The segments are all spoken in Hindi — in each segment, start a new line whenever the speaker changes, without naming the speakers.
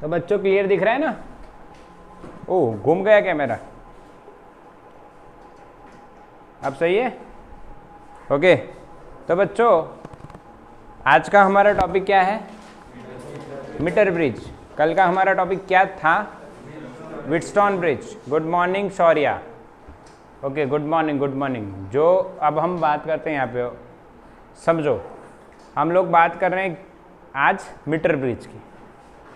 तो बच्चों क्लियर दिख रहा है ना? ओह, घूम गया कैमरा। अब सही है? ओके। तो बच्चों आज का हमारा टॉपिक क्या है? Metre bridge. कल का हमारा टॉपिक क्या था? Wheatstone bridge. Good morning Shaurya. Okay, good morning good morning. जो अब हम बात करते हैं यहाँ पे, समझो हम लोग बात कर रहे हैं आज मीटर ब्रिज की।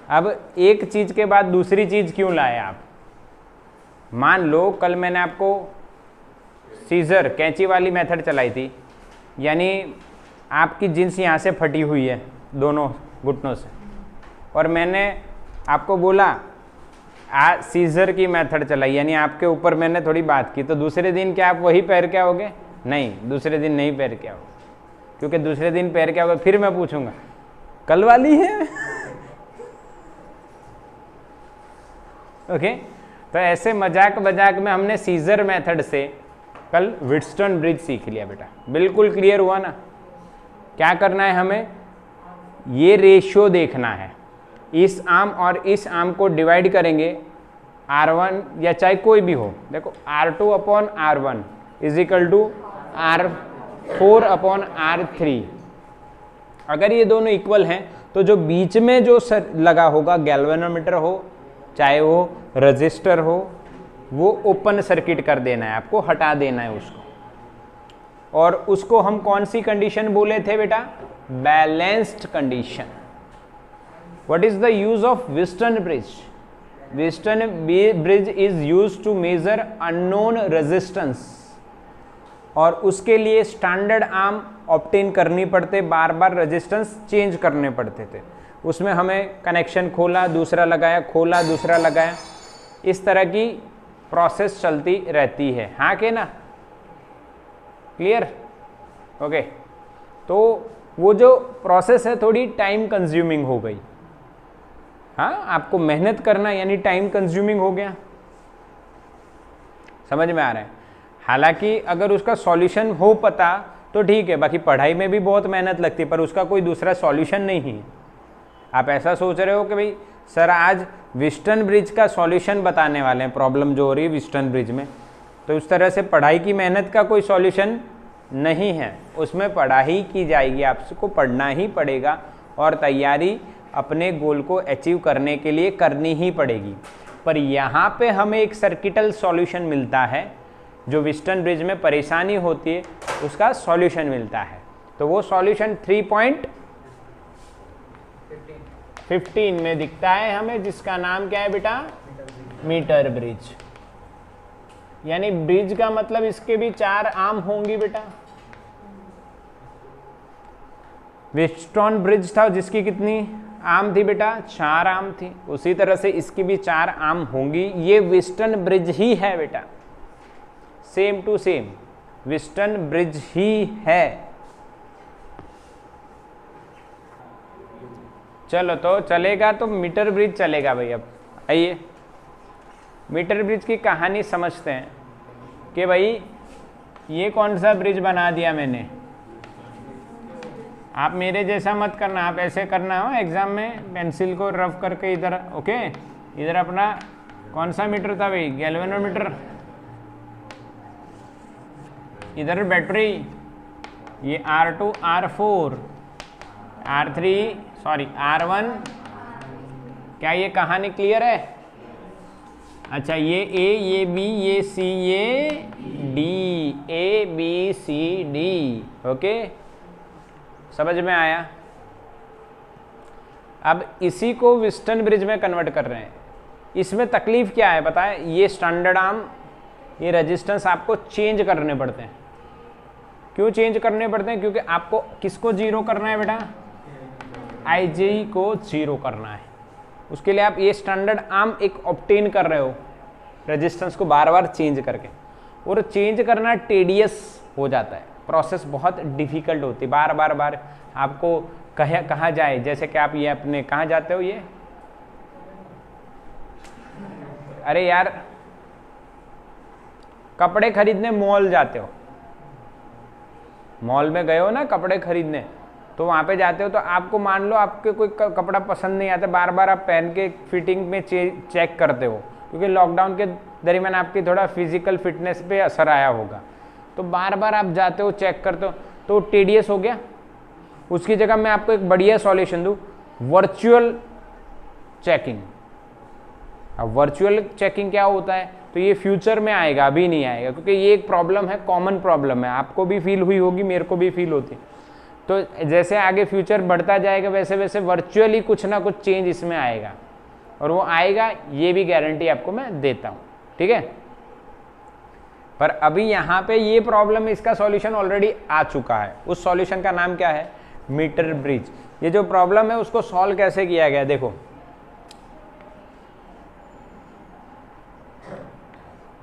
अब एक चीज़ के बाद दूसरी चीज़ क्यों लाए आप? मान लो कल मैंने आपको सीजर कैंची वाली मेथड चलाई थी, यानी आपकी जींस यहाँ से फटी हुई है दोनों घुटनों से, और मैंने आपको बोला आज सीजर की मेथड चलाई, यानी आपके ऊपर मैंने थोड़ी बात की, तो दूसरे दिन क्या आप वही पहन के आओगे? नहीं, दूसरे दिन नहीं पहन के आओगे, क्योंकि दूसरे दिन पहन के आओगे फिर मैं पूछूंगा कल वाली है। ओके। तो ऐसे मजाक मजाक में हमने सीजर मेथड से कल व्हीटस्टोन ब्रिज सीख लिया बेटा। बिल्कुल क्लियर हुआ ना? क्या करना है हमें? ये रेशियो देखना है। इस आर्म और इस आर्म को डिवाइड करेंगे, R1 या चाहे कोई भी हो, देखो R2 upon R1 is equal to R4 upon R3। अगर ये दोनों इक्वल हैं तो जो बीच में जो लगा होगा, गैल्वेनोमीटर हो चाहे वो रजिस्टर हो, वो ओपन सर्किट कर देना है, आपको हटा देना है उसको। और उसको हम कौन सी कंडीशन बोले थे बेटा? Balanced condition. What is the use of Wheatstone bridge? Wheatstone bridge is used to measure unknown resistance, और उसके लिए स्टैंडर्ड आर्म ऑब्टेन करनी पड़ते, बार बार रेजिस्टेंस चेंज करने पड़ते थे। उसमें हमें कनेक्शन खोला दूसरा लगाया, खोला दूसरा लगाया, इस तरह की प्रोसेस चलती रहती है। हाँ के ना? क्लियर? ओके। तो वो जो प्रोसेस है थोड़ी टाइम कंज्यूमिंग हो गई। हाँ, आपको मेहनत करना यानी टाइम कंज्यूमिंग हो गया। समझ में आ रहा है? हालांकि अगर उसका सॉल्यूशन हो पता तो ठीक है, बाकी पढ़ाई में भी बहुत मेहनत लगती है, पर उसका कोई दूसरा सॉल्यूशन नहीं है। आप ऐसा सोच रहे हो कि भाई सर आज व्हीटस्टोन ब्रिज का सॉल्यूशन बताने वाले हैं, प्रॉब्लम जो हो रही है व्हीटस्टोन ब्रिज में, तो उस तरह से पढ़ाई की मेहनत का कोई सॉल्यूशन नहीं है। उसमें पढ़ाई की जाएगी, आपको पढ़ना ही पड़ेगा और तैयारी अपने गोल को अचीव करने के लिए करनी ही पड़ेगी। पर यहाँ पे हमें एक सर्किटल सॉल्यूशन मिलता है, जो व्हीटस्टोन ब्रिज में परेशानी होती है उसका सॉल्यूशन मिलता है। तो वो सॉल्यूशन 3.15 में दिखता है हमें, जिसका नाम क्या है बेटा? Metre bridge. यानी ब्रिज का मतलब इसके भी 4 आर्म होंगी बेटा। व्हीटस्टोन ब्रिज था जिसकी कितनी आर्म थी बेटा? 4 आर्म थी। उसी तरह से इसकी भी 4 आर्म होंगी। ये व्हीटस्टोन ब्रिज ही है बेटा, same to same Wheatstone bridge ही है। चलो तो चलेगा तो मीटर ब्रिज चलेगा भाई। अब आइए मीटर ब्रिज की कहानी समझते हैं कि भाई ये कौन सा ब्रिज बना दिया मैंने। आप मेरे जैसा मत करना, आप ऐसे करना हो एग्जाम में, पेंसिल को रफ करके इधर। ओके, इधर अपना कौन सा मीटर था भाई? गैल्वेनोमीटर। इधर बैटरी, ये R2 R4 R3 sorry R1। क्या ये कहानी क्लियर है? अच्छा, ये A, ये B, ये C, ये D, A B C D। Okay, समझ में आया? अब इसी को व्हीटस्टोन ब्रिज में कन्वर्ट कर रहे हैं। इसमें तकलीफ क्या है बताएं? ये स्टैंडर्ड आर्म, ये रेजिस्टेंस आपको चेंज करने पड़ते हैं। क्यों चेंज करने पड़ते हैं? क्योंकि आपको किसको जीरो करना है बेटा? IJ को जीरो करना है। उसके लिए आप ये स्टैंडर्ड आर्म एक ऑब्टेन कर रहे हो, रेजिस्टेंस को बार बार चेंज करके, और चेंज करना टेडियस हो जाता है, प्रोसेस बहुत डिफिकल्ट होती है। बार बार आपको कहाँ जाए, जैसे कि आप ये अपने कहाँ जाते हो, ये अरे यार कपड़े खरीदने मॉल जाते हो, मॉल में गए हो ना कपड़े खरीदने, तो वहाँ पे जाते हो तो आपको मान लो आपके कोई कपड़ा पसंद नहीं आता, बार बार आप पहन के फिटिंग में चेक करते हो, क्योंकि लॉकडाउन के दरमियान आपकी थोड़ा फिजिकल फिटनेस पे असर आया होगा, तो बार बार आप जाते हो चेक करते हो, तो टीडियस हो गया। उसकी जगह मैं आपको एक बढ़िया सॉल्यूशन दूँ, वर्चुअल चेकिंग। अब वर्चुअल चेकिंग क्या होता है, तो ये फ्यूचर में आएगा, अभी नहीं आएगा, क्योंकि ये एक प्रॉब्लम है, कॉमन प्रॉब्लम है, आपको भी फील हुई होगी, मेरे को भी फील होती। तो जैसे आगे फ्यूचर बढ़ता जाएगा वैसे वैसे वर्चुअली कुछ ना कुछ चेंज इसमें आएगा, और वो आएगा, ये भी गारंटी आपको मैं देता हूँ, ठीक है। पर अभी यहाँ पे ये प्रॉब्लम, इसका सॉल्यूशन ऑलरेडी आ चुका है। उस सॉल्यूशन का नाम क्या है, मीटर ब्रिज। ये जो प्रॉब्लम है उसको सॉल्व कैसे किया गया, देखो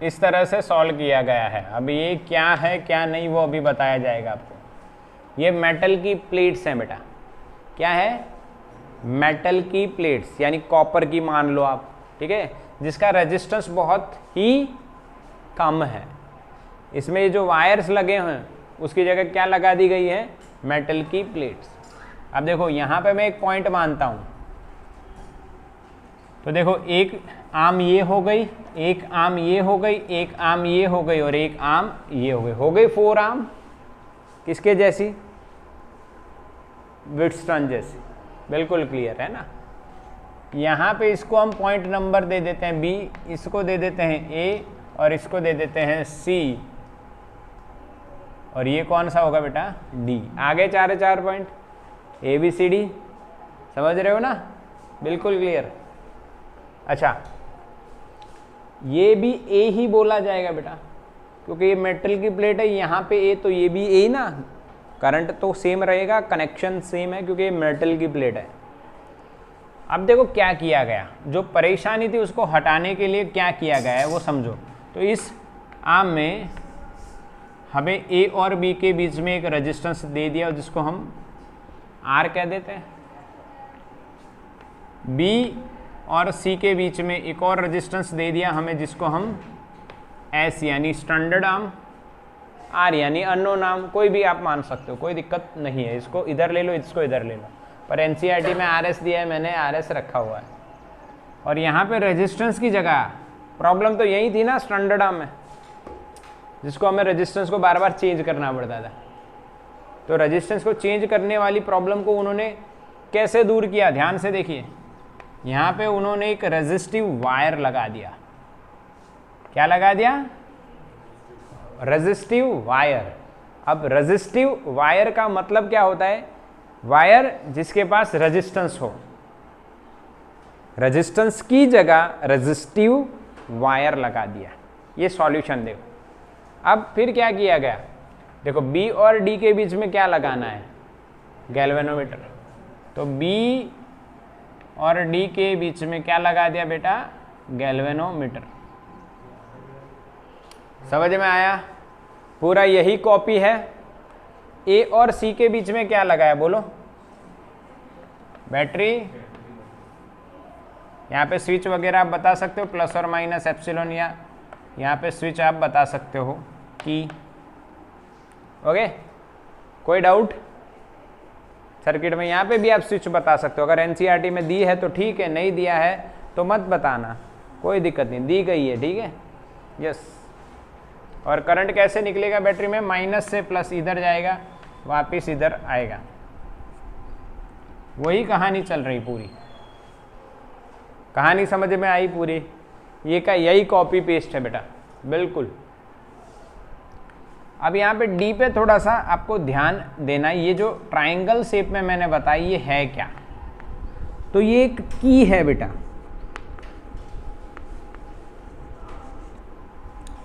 इस तरह से सॉल्व किया गया है। अभी ये क्या है क्या नहीं वो अभी बताया जाएगा आपको। ये मेटल की प्लेट्स हैं बेटा, क्या है, मेटल की प्लेट्स, यानी कॉपर की मान लो आप, ठीक है, जिसका रेजिस्टेंस बहुत ही कम है। इसमें ये जो वायर्स लगे हैं उसकी जगह क्या लगा दी गई है, मेटल की प्लेट्स। अब देखो यहाँ पे मैं एक पॉइंट मानता हूँ, तो देखो एक आर्म ये हो गई, एक आर्म ये हो गई, एक आर्म ये हो गई, और एक आर्म ये हो गई 4 आर्म। किसके जैसी, व्हिटस्टोन जैसी, बिल्कुल क्लियर है ना। यहाँ पे इसको हम पॉइंट नंबर दे देते हैं बी, इसको दे देते हैं ए, और इसको दे देते हैं सी, और ये कौन सा होगा बेटा, डी। आगे 4 point A B C D, समझ रहे हो ना, बिल्कुल क्लियर। अच्छा, ये भी ए ही बोला जाएगा बेटा, क्योंकि ये मेटल की प्लेट है, यहाँ पे ए तो ये भी ए ना, करंट तो सेम रहेगा, कनेक्शन सेम है, क्योंकि ये मेटल की प्लेट है। अब देखो क्या किया गया, जो परेशानी थी उसको हटाने के लिए क्या किया गया है वो समझो। तो इस आर्म में हमें ए और बी के बीच में एक रेजिस्टेंस दे दिया, जिसको हम आर कह देते हैं। बी और सी के बीच में एक और रेजिस्टेंस दे दिया हमें, जिसको हम एस यानी स्टैंडर्ड आर्म, आर यानी अननोन आर्म, कोई भी आप मान सकते हो, कोई दिक्कत नहीं है। इसको इधर ले लो, इसको इधर ले लो, पर एनसीईआरटी में आरएस दिया है, मैंने आरएस रखा हुआ है। और यहाँ पे रेजिस्टेंस की जगह प्रॉब्लम तो यही थी ना, स्टैंडर्ड आर्म में, जिसको हमें रेजिस्टेंस को बार बार चेंज करना पड़ता था। तो रेजिस्टेंस को चेंज करने वाली प्रॉब्लम को उन्होंने कैसे दूर किया, ध्यान से देखिए। यहाँ पे उन्होंने एक रेजिस्टिव वायर लगा दिया। क्या लगा दिया, रेजिस्टिव वायर। अब रेजिस्टिव वायर का मतलब क्या होता है, वायर जिसके पास रेजिस्टेंस हो, रेजिस्टेंस की जगह रेजिस्टिव वायर लगा दिया। ये सॉल्यूशन देखो। अब फिर क्या किया गया, देखो बी और डी के बीच में क्या लगाना है, गैल्वेनोमीटर। तो बी और डी के बीच में क्या लगा दिया बेटा, गैल्वेनोमीटर। समझ में आया, पूरा यही कॉपी है। ए और सी के बीच में क्या लगाया बोलो, बैटरी। यहाँ पे स्विच वगैरह आप बता सकते हो, प्लस और माइनस एप्सिलॉन, या यहाँ पे स्विच आप बता सकते हो की। ओके, कोई डाउट सर्किट में? यहाँ पे भी आप स्विच बता सकते हो। अगर एनसीईआरटी में दी है तो ठीक है, नहीं दिया है तो मत बताना, कोई दिक्कत नहीं, दी गई है, ठीक है, यस। और करंट कैसे निकलेगा बैटरी में, माइनस से प्लस इधर जाएगा, वापस इधर आएगा। वही कहानी चल रही पूरी, कहानी समझ में आई पूरी। ये का यही कॉपी पेस्ट है बेटा, बिल्कुल। अब यहाँ पे डी पे थोड़ा सा आपको ध्यान देना है। ये जो ट्रायंगल शेप में मैंने बताई ये है क्या, तो ये एक की है बेटा,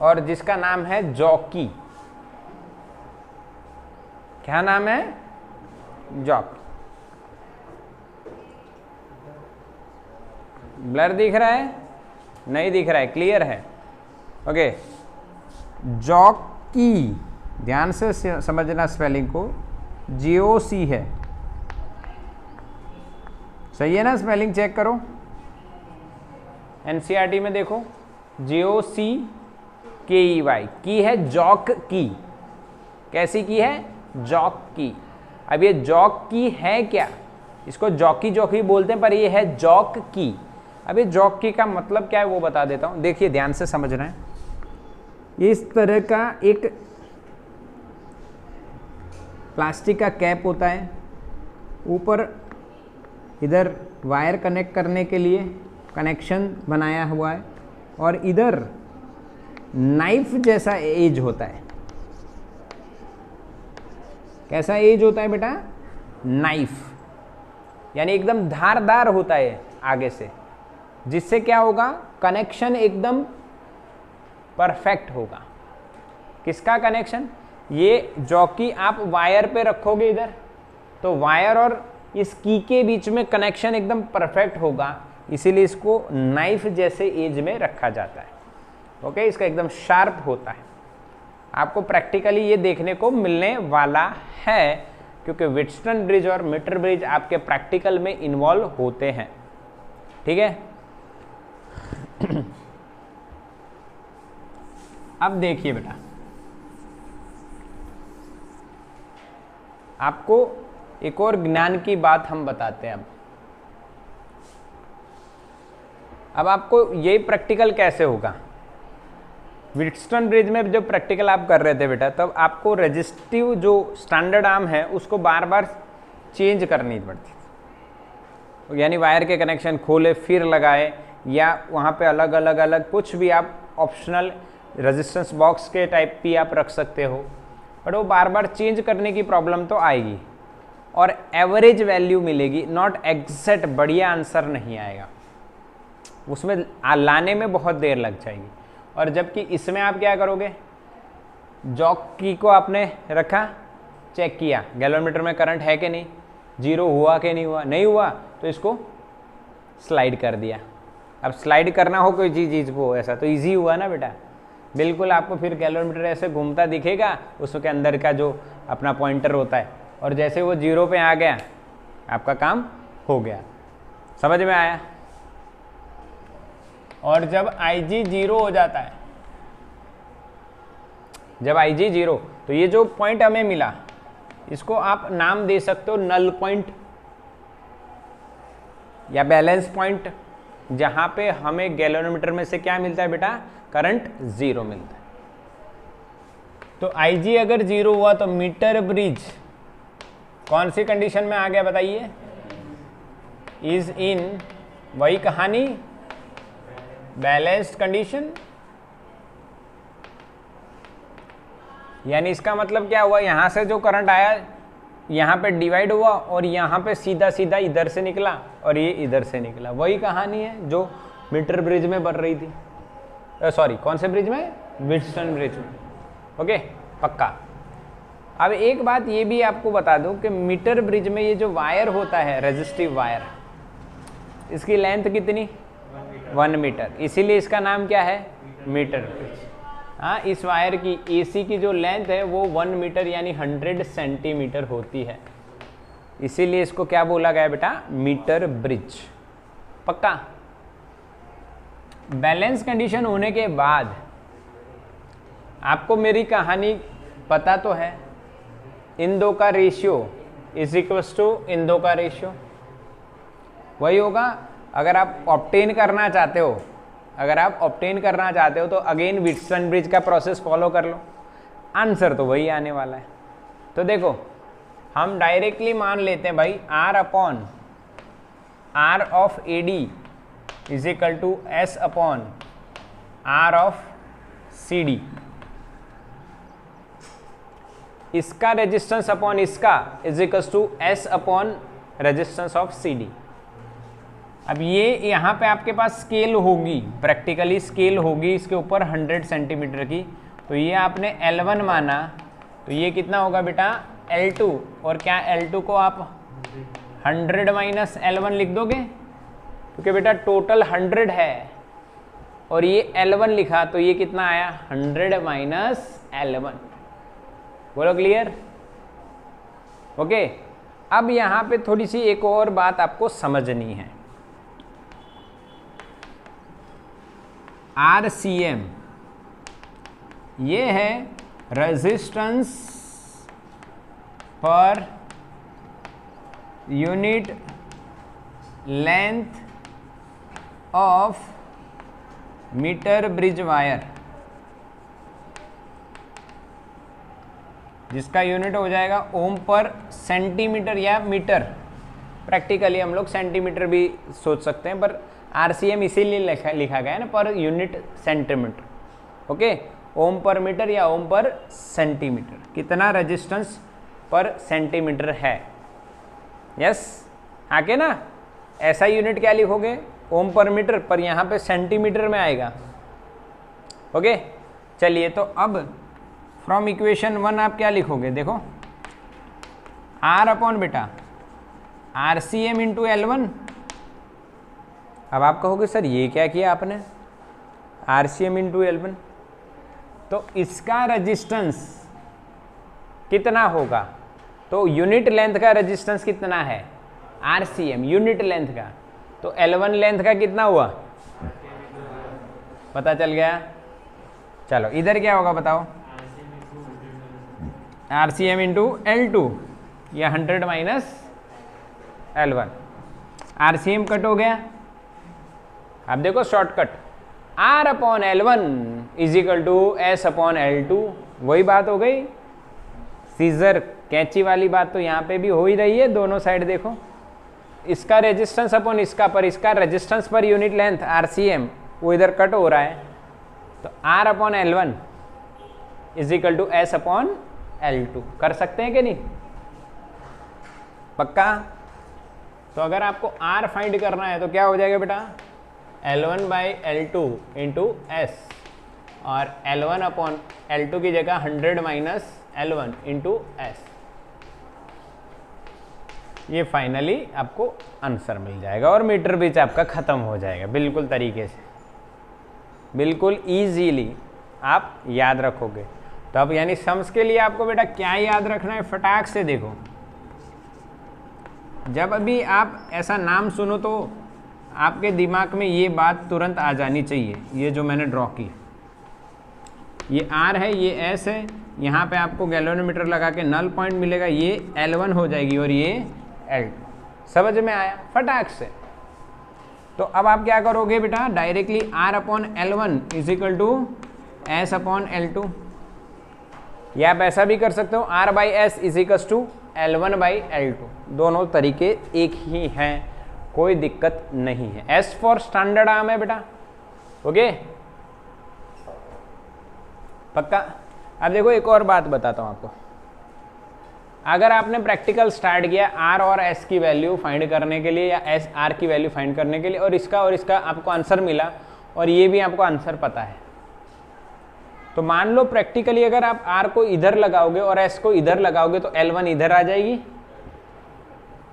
और जिसका नाम है जॉकी। क्या नाम है, जॉकी। ब्लर दिख रहा है, नहीं दिख रहा है, क्लियर है, ओके। जॉकी, ध्यान से समझना स्पेलिंग को, JOC है, सही है ना, स्पेलिंग चेक करो, एनसीईआरटी में देखो, JOCKEY की है, जॉक की। कैसी की है, जॉक की। अब ये जॉक की है क्या, इसको जॉकी जॉकी बोलते हैं, पर ये है जॉक की। अब ये जॉक की का मतलब क्या है वो बता देता हूँ, देखिए ध्यान से समझ रहे हैं। ये इस तरह का एक प्लास्टिक का कैप होता है, ऊपर इधर वायर कनेक्ट करने के लिए कनेक्शन बनाया हुआ है, और इधर नाइफ जैसा एज होता है। कैसा एज होता है बेटा, नाइफ, यानी एकदम धारदार होता है आगे से, जिससे क्या होगा, कनेक्शन एकदम परफेक्ट होगा। किसका कनेक्शन, ये जॉकी आप वायर पे रखोगे इधर, तो वायर और इस की के बीच में कनेक्शन एकदम परफेक्ट होगा, इसीलिए इसको नाइफ जैसे एज में रखा जाता है। ओके, इसका एकदम शार्प होता है। आपको प्रैक्टिकली ये देखने को मिलने वाला है, क्योंकि व्हिटस्टोन ब्रिज और मीटर ब्रिज आपके प्रैक्टिकल में इन्वॉल्व होते हैं। ठीक है, अब देखिए बेटा, आपको एक और ज्ञान की बात हम बताते हैं। अब आपको ये प्रैक्टिकल कैसे होगा, व्हिटस्टोन ब्रिज में जब प्रैक्टिकल आप कर रहे थे बेटा, तब आपको रेजिस्टिव जो स्टैंडर्ड आर्म है उसको बार बार चेंज करनी पड़ती थी, यानी वायर के कनेक्शन खोले फिर लगाए, या वहाँ पे अलग अलग अलग कुछ भी आप ऑप्शनल रेजिस्टेंस बॉक्स के टाइप भी आप रख सकते हो, बट वो बार बार चेंज करने की प्रॉब्लम तो आएगी, और एवरेज वैल्यू मिलेगी, नॉट एग्जैक्ट बढ़िया आंसर नहीं आएगा, उसमें लाने में बहुत देर लग जाएगी। और जबकि इसमें आप क्या करोगे, जॉकी को आपने रखा, चेक किया गैल्वेनोमीटर में करंट है कि नहीं, जीरो हुआ कि नहीं हुआ, नहीं हुआ तो इसको स्लाइड कर दिया। अब स्लाइड करना हो कोई चीज़ को ऐसा तो इजी हुआ ना बेटा, बिल्कुल आपको फिर गैल्वेनोमीटर ऐसे घूमता दिखेगा, उसके अंदर का जो अपना पॉइंटर होता है, और जैसे वो जीरो पे आ गया आपका काम हो गया। समझ में आया। और जब IG जीरो हो जाता है, जब IG जीरो, तो ये जो पॉइंट हमें मिला इसको आप नाम दे सकते हो नल पॉइंट या बैलेंस पॉइंट, जहां पे हमें गैल्वेनोमीटर में से क्या मिलता है बेटा, करंट जीरो मिलता है। तो IG अगर जीरो हुआ तो मीटर ब्रिज कौन सी कंडीशन में आ गया बताइए, इज इन, वही कहानी, बैलेंस्ड कंडीशन। यानी इसका मतलब क्या हुआ, यहां से जो करंट आया यहां पे डिवाइड हुआ, और यहां पे सीधा सीधा इधर से निकला, और ये इधर से निकला। वही कहानी है जो मीटर ब्रिज में बन रही थी, सॉरी कौन से ब्रिज में, व्हिटस्टोन ब्रिज में। ओके, पक्का। अब एक बात ये भी आपको बता दूं कि मीटर ब्रिज में ये जो वायर होता है, रेजिस्टिव वायर, इसकी लेंथ कितनी, 1 मीटर, इसीलिए इसका नाम क्या है, मीटर ब्रिज। हाँ, इस वायर की AC की जो लेंथ है वो 1 मीटर यानी 100 सेंटीमीटर होती है, इसीलिए इसको क्या बोला गया बेटा, मीटर ब्रिज। पक्का। बैलेंस कंडीशन होने के बाद आपको मेरी कहानी पता तो है, इन दो का रेशियो इज इक्वल्स टू इन दो का रेशियो, वही होगा। अगर आप ऑब्टेन करना चाहते हो, अगर आप ऑब्टेन करना चाहते हो तो अगेन व्हिटस्टोन ब्रिज का प्रोसेस फॉलो कर लो, आंसर तो वही आने वाला है। तो देखो हम डायरेक्टली मान लेते हैं भाई R upon R of AD is equal to S upon R of CD, इसका रेजिस्टेंस अपॉन इसका is equal to S upon resistance of CD। अब ये यहाँ पे आपके पास स्केल होगी, प्रैक्टिकली स्केल होगी इसके ऊपर 100 सेंटीमीटर की, तो ये आपने L1 माना, तो ये कितना होगा बेटा, L2, और क्या L2 को आप 100 माइनस L1 लिख दोगे, क्योंकि बेटा टोटल 100 है और ये L1 लिखा, तो ये कितना आया, 100 माइनस L1। बोलो क्लियर। ओके, अब यहाँ पे थोड़ी सी एक और बात आपको समझनी है। RCM ये है रेजिस्टेंस पर unit length of metre bridge wire, जिसका यूनिट हो जाएगा ओम पर सेंटीमीटर या मीटर। प्रैक्टिकली हम लोग सेंटीमीटर भी सोच सकते हैं, पर आरसीएम इसीलिए लिखा गया है ना, पर यूनिट सेंटीमीटर। ओके, ओम पर मीटर या ओम पर सेंटीमीटर, कितना रेजिस्टेंस पर सेंटीमीटर है। यस, आके ना ऐसा यूनिट क्या लिखोगे, ओम पर मीटर, पर यहाँ पे सेंटीमीटर में आएगा। ओके, चलिए तो अब फ्रॉम इक्वेशन 1 आप क्या लिखोगे, देखो आर अपॉन बेटा R C M into L1। अब आप कहोगे सर ये क्या किया आपने, are C M into L1, तो इसका रेजिस्टेंस कितना होगा, तो यूनिट लेंथ का रेजिस्टेंस कितना है, RCM यूनिट लेंथ का, तो L1 लेंथ का कितना हुआ, पता चल गया। चलो इधर क्या होगा बताओ, RCM इंटू L2 या 100 माइनस L1। RCM कट हो गया, अब देखो shortcut, R upon L1 is equal to S upon L2, वही बात हो गई। सीजर कैंची वाली बात तो यहाँ पे भी हो ही रही है, दोनों साइड देखो, इसका रेजिस्टेंस अपॉन इसका, पर इसका रेजिस्टेंस पर यूनिट लेंथ RCM वो इधर कट हो रहा है, तो R upon L1 is equal to S upon L2। कर सकते हैं कि नहीं, पक्का। तो अगर आपको R फाइंड करना है तो क्या हो जाएगा बेटा, L1 by L2 into S, और L1 अपॉन L2 की जगह 100 माइनस L1 इंटू S। ये फाइनली आपको आंसर मिल जाएगा और मीटर ब्रिज आपका खत्म हो जाएगा बिल्कुल तरीके से, बिल्कुल इजीली आप याद रखोगे। तो अब यानी सम्स के लिए आपको बेटा क्या याद रखना है, फटाक से देखो, जब अभी आप ऐसा नाम सुनो तो आपके दिमाग में ये बात तुरंत आ जानी चाहिए, ये जो मैंने ड्रॉ की, ये R है, ये S है, यहाँ पे आपको गैल्वेनोमीटर लगा के नल पॉइंट मिलेगा, ये L1 हो जाएगी और ये L2। समझ में आया फटाक से। तो अब आप क्या करोगे बेटा, directly R upon L1 is equal to S upon L2, या आप ऐसा भी कर सकते हो R by S is equal to L1 by L2, दोनों तरीके एक ही हैं, कोई दिक्कत नहीं है। S फॉर स्टैंडर्ड आर्म है बेटा, ओके पक्का। अब देखो एक और बात बताता हूं आपको, अगर आपने प्रैक्टिकल स्टार्ट किया R और S की वैल्यू फाइंड करने के लिए या S R की वैल्यू फाइंड करने के लिए, और इसका आपको आंसर मिला और ये भी आपको आंसर पता है, तो मान लो प्रैक्टिकली अगर आप R को इधर लगाओगे और S को इधर लगाओगे तो L1 इधर आ जाएगी,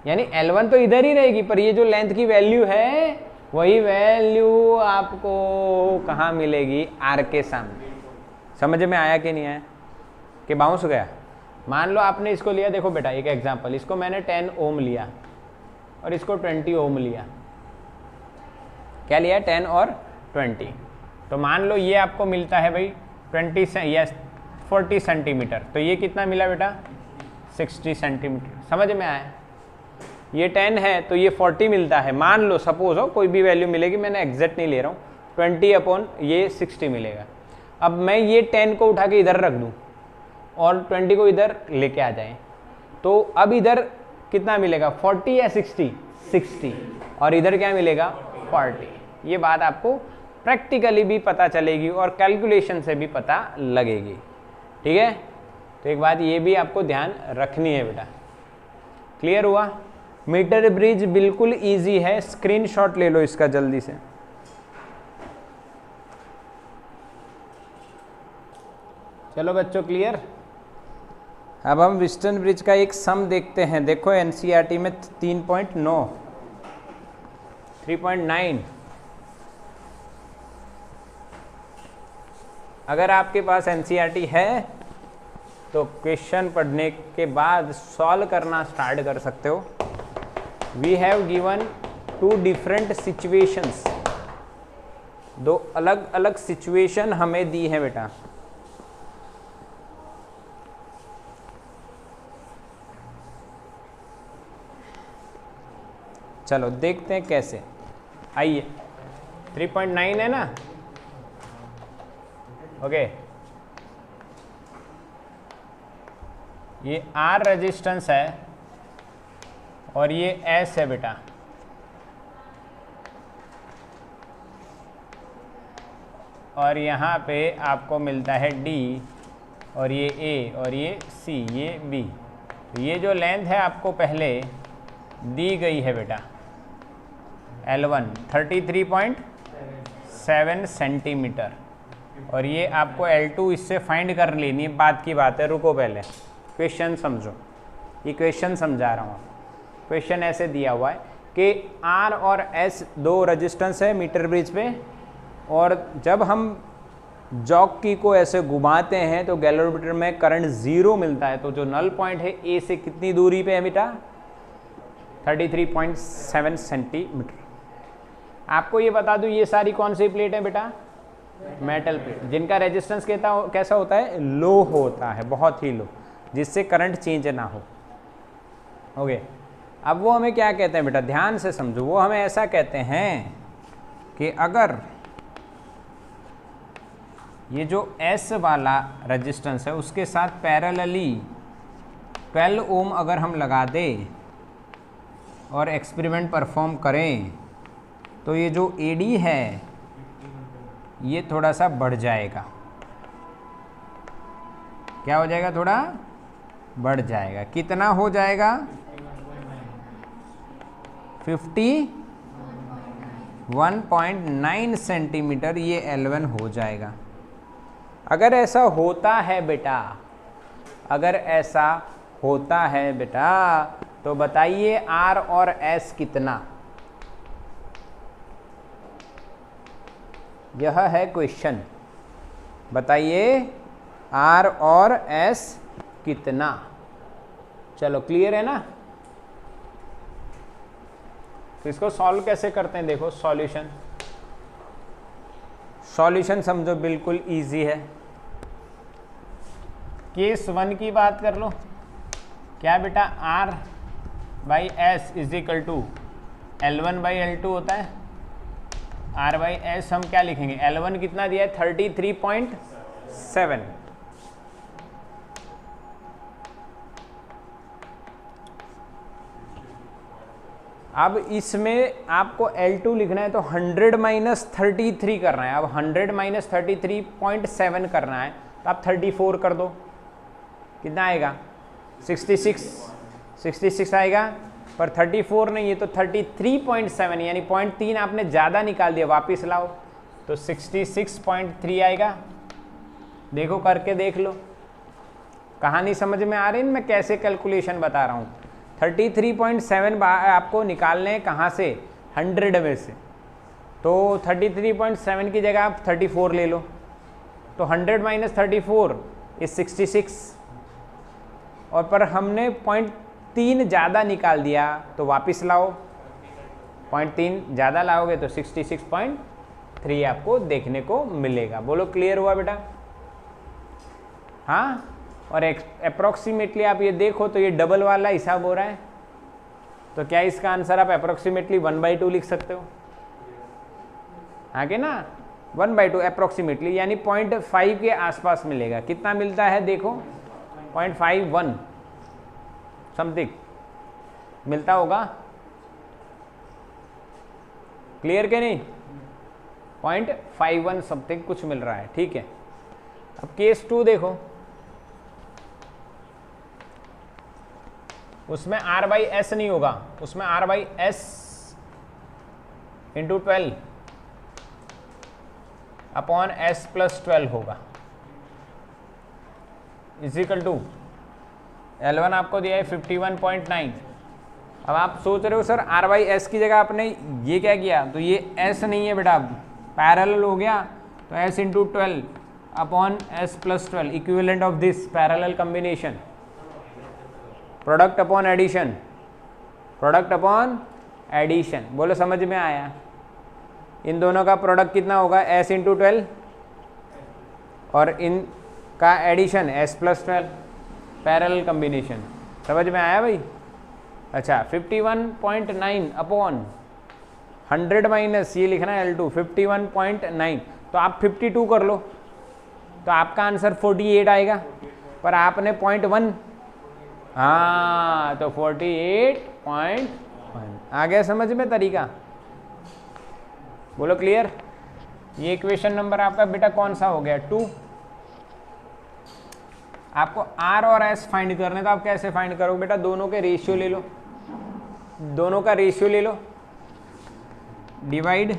यानी L1 तो इधर ही रहेगी, पर ये जो लेंथ की वैल्यू है वही वैल्यू आपको कहाँ मिलेगी, R के सामने। समझ में आया कि नहीं आया, कि बाउंस हो गया। मान लो आपने इसको लिया, देखो बेटा एक एग्जांपल, इसको मैंने 10 ओम लिया और इसको 20 ओम लिया, क्या लिया 10 और 20, तो मान लो ये आपको मिलता है भाई 40 सेंटीमीटर, तो ये कितना मिला बेटा 60 सेंटीमीटर। समझ में आया, ये 10 है तो ये 40 मिलता है, मान लो सपोज हो कोई भी वैल्यू मिलेगी, मैंने एग्जैक्ट नहीं ले रहा हूँ, 20 अपॉन ये 60 मिलेगा। अब मैं ये 10 को उठा के इधर रख दूँ और 20 को इधर लेके आ जाएं, तो अब इधर कितना मिलेगा 40 या 60, और इधर क्या मिलेगा 40। ये बात आपको प्रैक्टिकली भी पता चलेगी और कैलकुलेशन से भी पता लगेगी, ठीक है। तो एक बात ये भी आपको ध्यान रखनी है बेटा, क्लियर हुआ। मीटर ब्रिज बिल्कुल इजी है, स्क्रीनशॉट ले लो इसका जल्दी से। चलो बच्चों क्लियर। अब हम व्हिटस्टन ब्रिज का एक सम देखते हैं। देखो एनसीईआरटी में 3.9 3.9, अगर आपके पास एनसीईआरटी है तो क्वेश्चन पढ़ने के बाद सॉल्व करना स्टार्ट कर सकते हो। We have given 2 different situations, 2 अलग अलग सिचुएशन हमें दी है बेटा। चलो देखते हैं कैसे। आइए 3.9 है ना, ओके। ये R रेजिस्टेंस है और ये S है बेटा, और यहाँ पे आपको मिलता है D, और ये A और ये C, ये B। तो ये जो लेंथ है आपको पहले दी गई है बेटा L1 33.7 सेंटीमीटर, और ये आपको L2 इससे फाइंड कर लेनी है। बात की बात है, रुको पहले क्वेश्चन समझो, ये क्वेश्चन समझा रहा हूँ। क्वेश्चन ऐसे दिया हुआ है कि R और S दो रेजिस्टेंस है मीटर ब्रिज पे, और जब हम जॉक की को ऐसे घुमाते हैं तो गैल्वेनोमीटर में करंट 0 मिलता है। तो जो नल पॉइंट है ए से कितनी दूरी पे है बेटा, 33.7 सेंटीमीटर। आपको ये बता दूं, ये सारी कौन सी प्लेट है बेटा, मेटल प्लेट, जिनका रेजिस्टेंस कैसा होता है, लो होता है, बहुत ही लो, जिससे करंट चेंज ना हो। ओके, अब वो हमें क्या कहते हैं बेटा, ध्यान से समझो। वो हमें ऐसा कहते हैं कि अगर ये जो S वाला रेजिस्टेंस है उसके साथ पैरेलली 12 ओम अगर हम लगा दें और एक्सपेरिमेंट परफॉर्म करें, तो ये जो AD है ये थोड़ा सा बढ़ जाएगा। क्या हो जाएगा, थोड़ा बढ़ जाएगा। कितना हो जाएगा, 51.9 सेंटीमीटर, ये L1 हो जाएगा। अगर ऐसा होता है बेटा, अगर ऐसा होता है बेटा, तो बताइए R और S कितना। यह है क्वेश्चन, बताइए R और S कितना। चलो क्लियर है ना। तो इसको सॉल्व कैसे करते हैं, देखो सॉल्यूशन समझो, बिल्कुल इजी है। केस 1 की बात कर लो, क्या बेटा, R by S is equal to L1 by L2 होता है। R बाई S हम क्या लिखेंगे, L1 कितना दिया है, 33.7। अब इसमें आपको L2 लिखना है तो 100 माइनस 33 करना है। अब 100 माइनस 33.7 करना है, तो आप 34 कर दो, कितना आएगा, 66 आएगा। पर 34 नहीं है तो 33.7, यानी 0.3 आपने ज़्यादा निकाल दिया, वापस लाओ तो 66.3 आएगा। देखो करके देख लो, कहानी समझ में आ रही है, मैं कैसे कैलकुलेशन बता रहा हूँ। 33.7 आपको निकालने हैं कहाँ से, 100 में से। तो 33.7 की जगह आप 34 ले लो, तो 100 माइनस 34 इज 66, और पर हमने 0.3 ज़्यादा निकाल दिया, तो वापस लाओ, 0.3 ज़्यादा लाओगे तो 66.3 आपको देखने को मिलेगा। बोलो क्लियर हुआ बेटा। हाँ, और अप्रोक्सीमेटली आप ये देखो तो ये डबल वाला हिसाब हो रहा है, तो क्या इसका आंसर आप अप्रोक्सीमेटली 1/2 लिख सकते हो, आगे ना, 1/2 अप्रोक्सीमेटली, यानी 0.5 के आसपास मिलेगा। कितना मिलता है देखो, 0.51 समथिंग मिलता होगा, क्लियर के नहीं, 0.51 समथिंग कुछ मिल रहा है, ठीक है। अब केस 2 देखो, उसमें R बाई S नहीं होगा, उसमें R by S into 12 upon S plus 12 होगा, इजिकल टू L1 आपको दिया है 51.9। अब आप सोच रहे हो सर R बाई S की जगह आपने ये क्या किया, तो ये S नहीं है बेटा, पैरेलल हो गया, तो S into 12 upon S plus 12, equivalent of this parallel combination, product upon addition, product upon addition. बोलो समझ में आया। इन दोनों का प्रोडक्ट कितना होगा, S इंटू 12, और इनका addition S plus 12, parallel combination. समझ में आया भाई। अच्छा 51.9 अपॉन 100 माइनस ये लिखना है L2 51.9, तो आप 52 कर लो तो आपका आंसर 48 आएगा, पर आपने 0.1, हाँ तो 48.1 आ गया समझ में तरीका। बोलो क्लियर। ये इक्वेशन नंबर आपका बेटा कौन सा हो गया 2। आपको R और S फाइंड करने, तो आप कैसे फाइंड करोगे बेटा, दोनों के रेशियो ले लो, दोनों का रेशियो ले लो, डिवाइड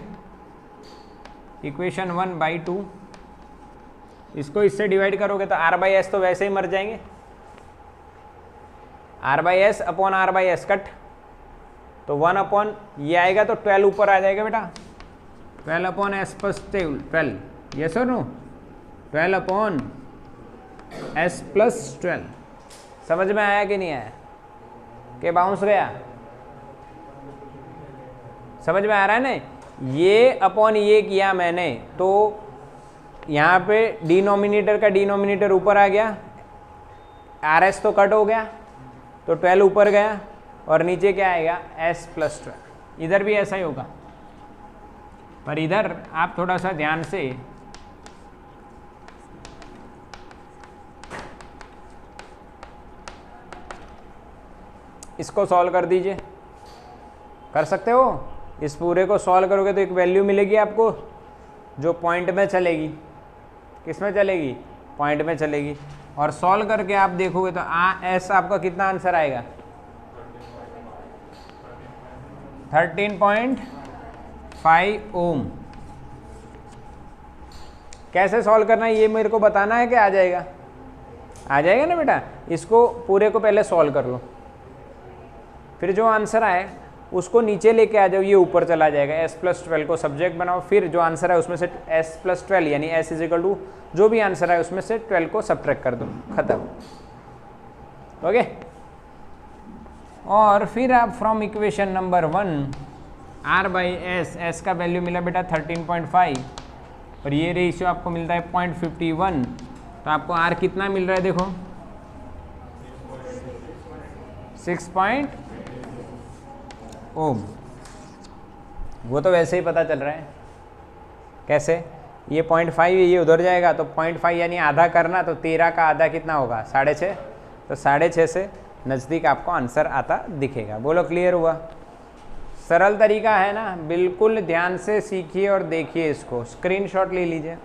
इक्वेशन 1/2, इसको इससे डिवाइड करोगे तो R/S तो वैसे ही मर जाएंगे, R/S अपॉन R/S कट, तो 1 अपॉन ये आएगा तो 12 ऊपर आ जाएगा बेटा, 12 अपॉन S प्लस 12, यस और नो, 12 अपॉन S प्लस 12। समझ में आया कि नहीं आया, कि बाउंस गया, समझ में आ रहा है ना। ये अपॉन ये किया मैंने, तो यहाँ पे डिनोमिनेटर का डिनोमिनेटर ऊपर आ गया, RS तो कट हो गया, तो 12 ऊपर गया, और नीचे क्या आएगा S प्लस 12। इधर भी ऐसा ही होगा, पर इधर आप थोड़ा सा ध्यान से इसको सॉल्व कर दीजिए, कर सकते हो। इस पूरे को सॉल्व करोगे तो एक वैल्यू मिलेगी आपको जो पॉइंट में चलेगी, किस में चलेगी, पॉइंट में चलेगी, और सॉल्व करके आप देखोगे तो S आपका कितना आंसर आएगा 13.5 ओम। कैसे सॉल्व करना है ये मेरे को बताना है कि आ जाएगा, आ जाएगा ना बेटा। इसको पूरे को पहले सॉल्व कर लो, फिर जो आंसर आए उसको नीचे लेके आ जाओ, ये ऊपर चला जाएगा, S प्लस 12 को सब्जेक्ट बनाओ, फिर जो आंसर है उसमें से S प्लस 12 यानी S इज इक्वल टू जो भी आंसर है उसमें से 12 को सब्ट्रैक्ट कर दो, खत्म। ओके, और फिर आप from equation number 1 R/S, S का वैल्यू मिला बेटा 13.5, और ये रेशियो आपको मिलता है 0.51, तो आपको R कितना मिल रहा है देखो 6 ओम। वो तो वैसे ही पता चल रहा है, कैसे, ये 0.5 है, ये उधर जाएगा तो 0.5 यानी आधा करना, तो 13 का आधा कितना होगा 6.5, तो 6.5 से नज़दीक आपको आंसर आता दिखेगा। बोलो क्लियर हुआ। सरल तरीका है ना, बिल्कुल ध्यान से सीखिए और देखिए, इसको स्क्रीनशॉट ले लीजिए।